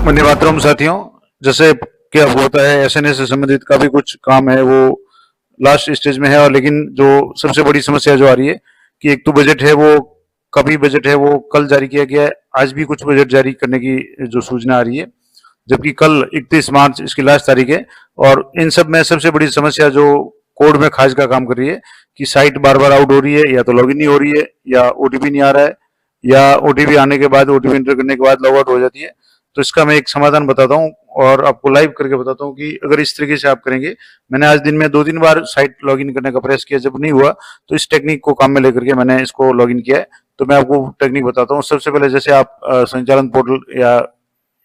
वंदे मातरम साथियों, जैसे कि आपको होता है एसएनए से संबंधित काफी कुछ काम है वो लास्ट स्टेज में है। और लेकिन जो सबसे बड़ी समस्या जो आ रही है कि एक तो बजट है वो काफी बजट है वो कल जारी किया गया है, आज भी कुछ बजट जारी करने की जो सूचना आ रही है, जबकि कल 31 मार्च इसकी लास्ट तारीख है। और इन सब में सबसे बड़ी समस्या जो कोड में खाज का काम कर रही है कि साइट बार बार आउट हो रही है, या तो लॉगिन नहीं हो रही है, या ओटीपी नहीं आ रहा है, या ओटीपी आने के बाद ओटीपी एंटर करने के बाद लॉग आउट हो जाती है। तो इसका मैं एक समाधान बताता हूँ और आपको लाइव करके बताता हूँ कि अगर इस तरीके से आप करेंगे। मैंने आज दिन में 2-3 बार साइट लॉगिन करने का प्रयास किया, जब नहीं हुआ तो इस टेक्निक को काम में लेकर के मैंने इसको लॉगिन किया है। तो मैं आपको टेक्निक बताता हूँ। सबसे पहले जैसे आप संचालन पोर्टल या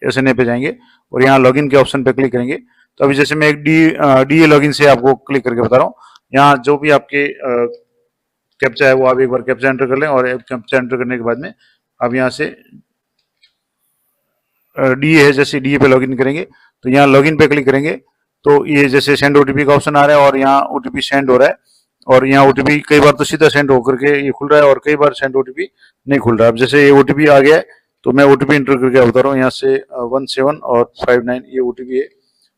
एसएनए पे जाएंगे और यहाँ लॉगिन के ऑप्शन पे क्लिक करेंगे। तो अभी जैसे मैं एक डीए लॉगिन से आपको क्लिक करके बता रहा हूँ। यहाँ जो भी आपके कैप्चा है वो आप एक बार कैप्चा एंटर कर लें, और कैप्चा एंटर करने के बाद में आप यहाँ से डीए है, जैसे डीए पे लॉगिन करेंगे तो यहाँ लॉगिन पे क्लिक करेंगे तो ये जैसे सेंड ओटीपी का ऑप्शन आ रहा है और यहाँ ओटीपी सेंड हो रहा है। और यहाँ ओटीपी कई बार तो सीधा सेंड होकर के ये खुल रहा है और कई बार सेंड ओटीपी नहीं खुल रहा है। अब जैसे ये ओटीपी आ गया है तो मैं ओटीपी इंटर करके बता रहा हूँ। यहाँ से 17 और 59 ये ओटीपी है।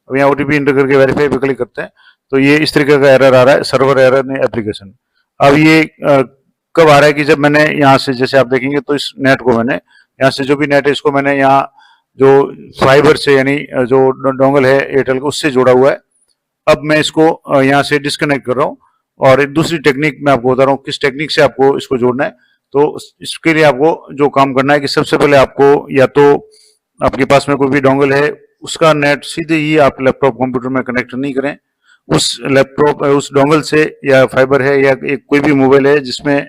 अब यहाँ ओटीपी इंटर करके वेरीफाई पे क्लिक करते हैं तो ये इस तरीके का एरर आ रहा है, सर्वर एरर नहीं एप्लीकेशन। अब ये कब आ रहा है कि जब मैंने यहाँ से जैसे आप देखेंगे तो इस नेट को मैंने यहाँ से जो भी नेट है इसको मैंने यहाँ जो फाइबर से यानी जो डोंगल है एयरटेल का उससे जोड़ा हुआ है। अब मैं इसको यहाँ से डिस्कनेक्ट कर रहा हूँ और एक दूसरी टेक्निक मैं आपको बता रहा हूँ किस टेक्निक से आपको इसको जोड़ना है। तो इसके लिए आपको जो काम करना है कि सबसे पहले आपको या तो आपके पास में कोई भी डोंगल है उसका नेट सीधे ही आप लैपटॉप कंप्यूटर में कनेक्ट नहीं करें, उस लैपटॉप उस डोंगल से या फाइबर है या एक कोई भी मोबाइल है जिसमें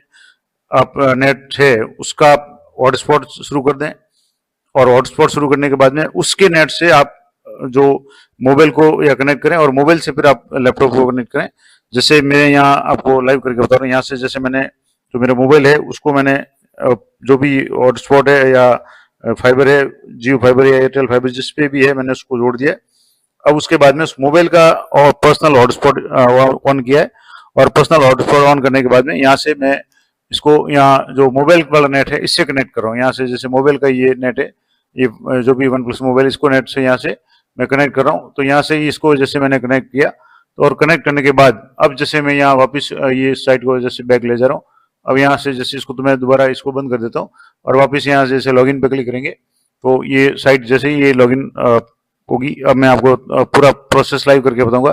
आप नेट है उसका हॉटस्पॉट शुरू कर दें। और हॉटस्पॉट शुरू करने के बाद में उसके नेट से आप जो मोबाइल को या कनेक्ट करें और मोबाइल से फिर आप लैपटॉप को कनेक्ट करें। जैसे मैं यहाँ आपको लाइव करके बता रहा हूँ। यहाँ से जैसे मैंने जो मेरा मोबाइल है उसको मैंने जो भी हॉटस्पॉट है या फाइबर है, जियो फाइबर या एयरटेल फाइबर जिस पे भी है मैंने उसको जोड़ दिया। अब उसके बाद में उस मोबाइल का और पर्सनल हॉटस्पॉट ऑन किया है और पर्सनल हॉटस्पॉट ऑन करने के बाद में यहाँ से मैं इसको यहाँ जो मोबाइल वाला नेट है इससे कनेक्ट कर रहा हूँ। यहाँ से जैसे मोबाइल का ये नेट है, ये जो भी OnePlus मोबाइल इसको नेट से यहाँ से मैं कनेक्ट कर रहा हूँ। तो यहाँ से इसको जैसे मैंने कनेक्ट किया तो और कनेक्ट करने के बाद अब जैसे मैं यहाँ वापस ये साइट को जैसे बैक ले जा रहा हूँ। अब यहाँ से जैसे इसको तो मैं दोबारा इसको बंद कर देता हूँ और वापस यहाँ से जैसे लॉगिन पे क्लिक करेंगे तो ये साइट जैसे ही ये लॉगिन होगी। अब मैं आपको पूरा प्रोसेस लाइव करके बताऊंगा।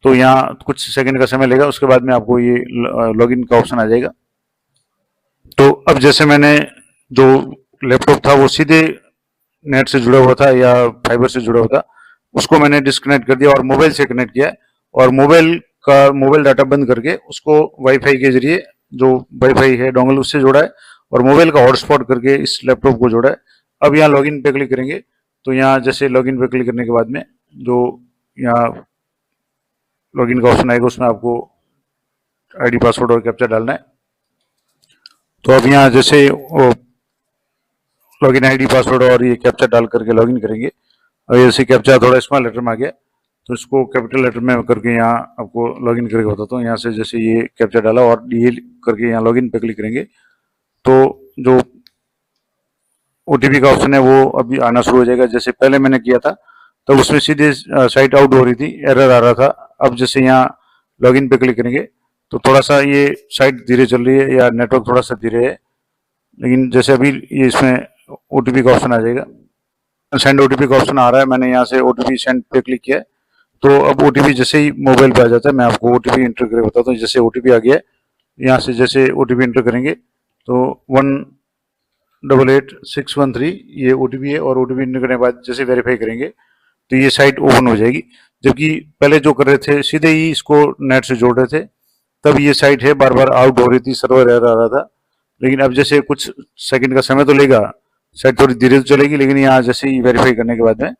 तो यहाँ कुछ सेकंड का समय लेगा, उसके बाद में आपको ये लॉगिन का ऑप्शन आ जाएगा। तो अब जैसे मैंने जो लैपटॉप था वो सीधे नेट से जुड़ा हुआ था या फाइबर से जुड़ा हुआ था, उसको मैंने डिस्कनेक्ट कर दिया और मोबाइल से कनेक्ट किया और मोबाइल डाटा बंद करके उसको वाईफाई के जरिए जो वाईफाई है डोंगल उससे जोड़ा है और मोबाइल का हॉटस्पॉट करके इस लैपटॉप को जोड़ा है। अब यहाँ लॉगिन पे क्लिक करेंगे तो यहाँ जैसे लॉगिन पे क्लिक करने के बाद में जो यहाँ लॉगिन का ऑप्शन आएगा उसमें आपको आईडी पासवर्ड और कैप्चा डालना है। तो अब यहाँ जैसे लॉगिन आईडी पासवर्ड और ये कैप्चा डाल करके लॉगिन करेंगे। और जैसे कैप्चा थोड़ा स्मॉल लेटर में आ गया तो इसको कैपिटल लेटर में करके यहाँ आपको लॉगिन करके बताता हूँ। यहाँ से जैसे ये कैप्चा डाला और डीए करके यहाँ लॉगिन पे क्लिक करेंगे तो जो ओटीपी का ऑप्शन है वो अभी आना शुरू हो जाएगा। जैसे पहले मैंने किया था तो उसमें सीधे साइट आउट हो रही थी, एरर आ रहा था। अब जैसे यहाँ लॉगिन पे क्लिक करेंगे तो थोड़ा सा ये साइट धीरे चल रही है या नेटवर्क थोड़ा सा धीरे है, लेकिन जैसे अभी ये इसमें ओटीपी का ऑप्शन आ जाएगा, सेंड ओटीपी का ऑप्शन आ रहा है। मैंने यहाँ से ओटीपी सेंड पे क्लिक किया है तो अब ओटीपी जैसे ही मोबाइल पे आ जाता है मैं आपको ओटीपी इंटर करके बताता हूँ। जैसे ओटीपी आ गया है, यहाँ से जैसे ओटीपी इंटर करेंगे तो 188613 ये ओटीपी है और ओटीपी इंटर करने के बाद जैसे वेरीफाई करेंगे तो ये साइट ओपन हो जाएगी। जबकि पहले जो कर रहे थे सीधे ही इसको नेट से जोड़ रहे थे तब ये साइट है बार बार आउट हो रही थी, सर्वर एरर आ रहा था। लेकिन अब जैसे कुछ सेकंड का समय तो लेगा, साइट थोड़ी धीरे तो चलेगी, लेकिन यहाँ जैसे ही वेरीफाई करने के बाद में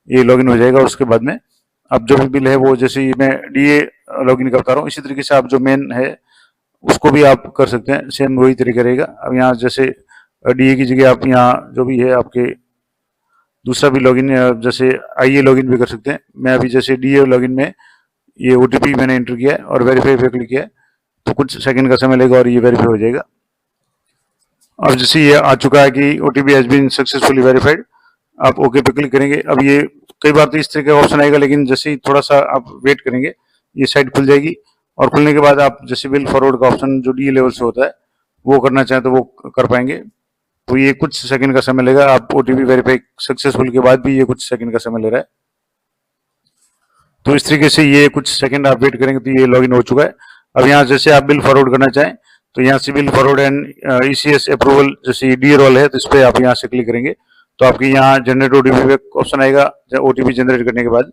ये लॉगिन हो जाएगा। उसके बाद में अब जो भी बिल है वो जैसे ही मैं डीए लॉगिन करता रहा हूँ इसी तरीके से आप जो मेन है उसको भी आप कर सकते हैं, सेम वही तरीका रहेगा। अब यहाँ जैसे डीए की जगह आप यहाँ जो भी है आपके दूसरा भी लॉगिन जैसे आईए लॉगिन भी कर सकते हैं। मैं अभी जैसे डीए लॉगिन में ये ओटीपी मैंने एंटर किया है और वेरीफाई पे क्लिक किया है तो कुछ सेकंड का समय लेगा और ये वेरीफाई हो जाएगा। अब जैसे ये आ चुका है कि OTP has been successfully verified. आप ओके पे क्लिक करेंगे। अब ये कई बार तो इस तरह का ऑप्शन आएगा, लेकिन जैसे ही थोड़ा सा आप वेट करेंगे ये साइट खुल जाएगी, और खुलने के बाद आप जैसे बिल फॉरवर्ड का ऑप्शन जो डी लेवल से होता है वो करना चाहें तो वो कर पाएंगे। तो ये कुछ सेकंड का समय लेगा। आप ओटीपी वेरीफाई सक्सेसफुल के बाद भी ये कुछ सेकंड का समय ले रहा है। तो इस तरीके से ये कुछ सेकंड आप वेट करेंगे तो ये लॉगिन हो चुका है। अब यहाँ जैसे आप बिल फॉरवर्ड करना चाहें तो यहाँ से bill forward and ECS approval जैसे डी रोल है तो इस पर आप यहाँ से क्लिक करेंगे तो आपके यहाँ जनरेट ओटीपी ऑप्शन आएगा। ओटीपी जनरेट करने के बाद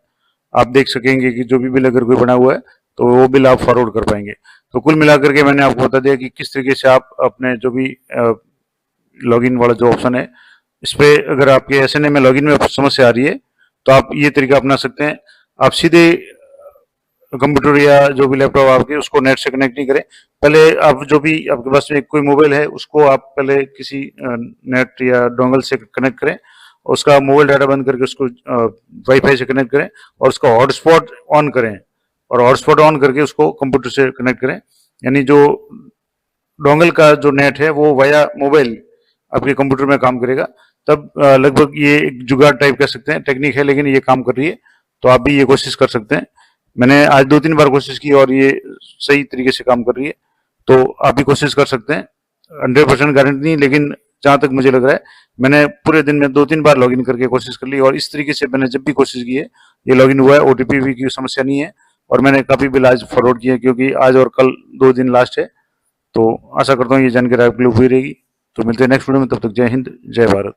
आप देख सकेंगे कि जो भी बिल अगर कोई बना हुआ है तो वो बिल आप फॉरवर्ड कर पाएंगे। तो कुल मिलाकर के मैंने आपको बता दिया कि किस तरीके से आप अपने जो भी लॉगिन वाला जो ऑप्शन है इस पे अगर आपके एसएनए में लॉगिन में समस्या आ रही है तो आप ये तरीका अपना सकते हैं। आप सीधे कंप्यूटर या जो भी लैपटॉप आपके उसको नेट से कनेक्ट नहीं करें। पहले आप जो भी आपके पास में कोई मोबाइल है उसको आप पहले किसी नेट या डोंगल से कनेक्ट करें, उसका मोबाइल डाटा बंद करके उसको वाईफाई से कनेक्ट करें और उसका हॉटस्पॉट ऑन करें, और हॉटस्पॉट ऑन करके उसको कंप्यूटर से कनेक्ट करें। यानी जो डोंगल का जो नेट है वो वाया मोबाइल आपके कंप्यूटर में काम करेगा। तब लगभग ये एक जुगाड़ टाइप कह सकते हैं, टेक्निक है, लेकिन ये काम कर रही है। तो आप भी ये कोशिश कर सकते हैं। मैंने आज 2-3 बार कोशिश की और ये सही तरीके से काम कर रही है। तो आप भी कोशिश कर सकते हैं। 100% गारंटी नहीं, लेकिन जहां तक मुझे लग रहा है मैंने पूरे दिन में 2-3 बार लॉगिन करके कोशिश कर ली, और इस तरीके से मैंने जब भी कोशिश की है ये लॉगिन हुआ है। ओटीपी की समस्या नहीं है, और मैंने काफी बिल आज फॉरवर्ड किए क्योंकि आज और कल 2 दिन लास्ट है। तो आशा करता हूँ ये जानकारी आपके लिए हुई रहेगी। तो मिलते हैं नेक्स्ट वीडियो में, तब तक जय हिंद जय भारत।